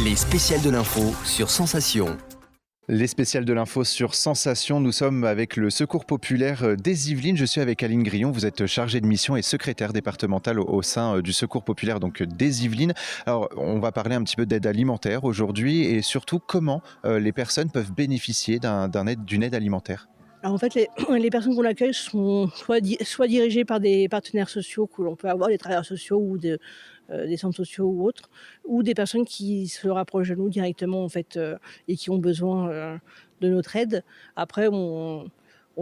Les spéciales de l'info sur Sensation. Les spéciales de l'info sur Sensation, nous sommes avec le Secours populaire des Yvelines. Je suis avec Aline Grillon, vous êtes chargée de mission et secrétaire départementale au sein du Secours populaire donc des Yvelines. Alors, on va parler un petit peu d'aide alimentaire aujourd'hui et surtout comment les personnes peuvent bénéficier d'une aide alimentaire. Alors en fait, les personnes qu'on accueille sont soit dirigées par des partenaires sociaux que l'on peut avoir, des travailleurs sociaux ou des centres sociaux ou autres, ou des personnes qui se rapprochent de nous directement en fait, et qui ont besoin, de notre aide. Après on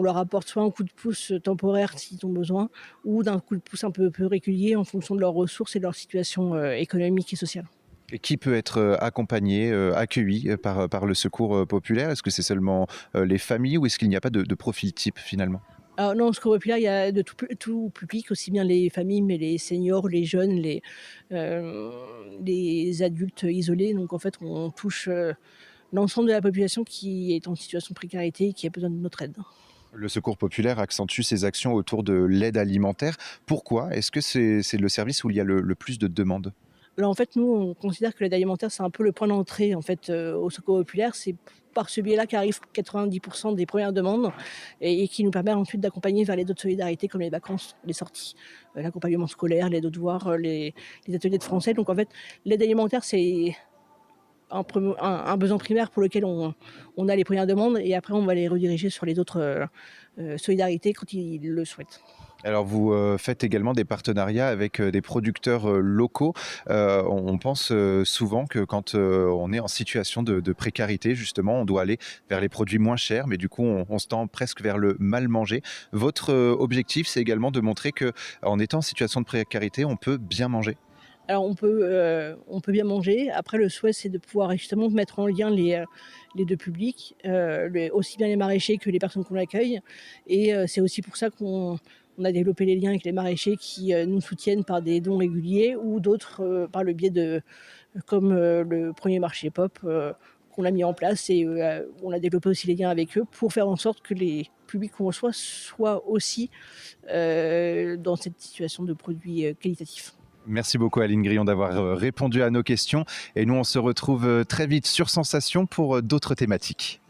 leur apporte soit un coup de pouce temporaire s'ils ont besoin ou d'un coup de pouce un peu régulier en fonction de leurs ressources et de leur situation, économique et sociale. Et qui peut être accompagné, accueilli par le Secours populaire? Est-ce que c'est seulement les familles ou est-ce qu'il n'y a pas de profil type finalement? Alors non, au Secours populaire, il y a de tout public, aussi bien les familles, mais les seniors, les jeunes, heu, les adultes isolés. Donc en fait, on touche, l'ensemble de la population qui est en situation de précarité et qui a besoin de notre aide. Le Secours populaire accentue ses actions autour de l'aide alimentaire. Pourquoi? Est-ce que c'est le service où il y a le plus de demandes? Alors en fait, nous, on considère que l'aide alimentaire, c'est un peu le point d'entrée en fait, au Secours populaire. C'est par ce biais-là qu'arrivent 90 des premières demandes et qui nous permet ensuite d'accompagner vers les autres solidarités comme les vacances, les sorties, l'accompagnement scolaire, les devoirs, les ateliers de français. Donc en fait, l'aide alimentaire, c'est un besoin primaire pour lequel on a les premières demandes et après on va les rediriger sur les autres, solidarités quand ils le souhaitent. Alors vous faites également des partenariats avec des producteurs locaux. On pense souvent que quand on est en situation de précarité, justement, on doit aller vers les produits moins chers, mais du coup, on se tend presque vers le mal manger. Votre objectif, c'est également de montrer que, en étant en situation de précarité, on peut bien manger. Alors on peut bien manger. Après le souhait, c'est de pouvoir justement mettre en lien les 2 publics, aussi bien les maraîchers que les personnes qu'on accueille et c'est aussi pour ça qu'on a développé les liens avec les maraîchers qui, nous soutiennent par des dons réguliers ou d'autres, par le biais de comme, le 1er marché pop, qu'on a mis en place et on a développé aussi les liens avec eux pour faire en sorte que les publics qu'on reçoit soient aussi, dans cette situation de produits, qualitatifs. Merci beaucoup Aline Grillon d'avoir répondu à nos questions et nous on se retrouve très vite sur Sensation pour d'autres thématiques.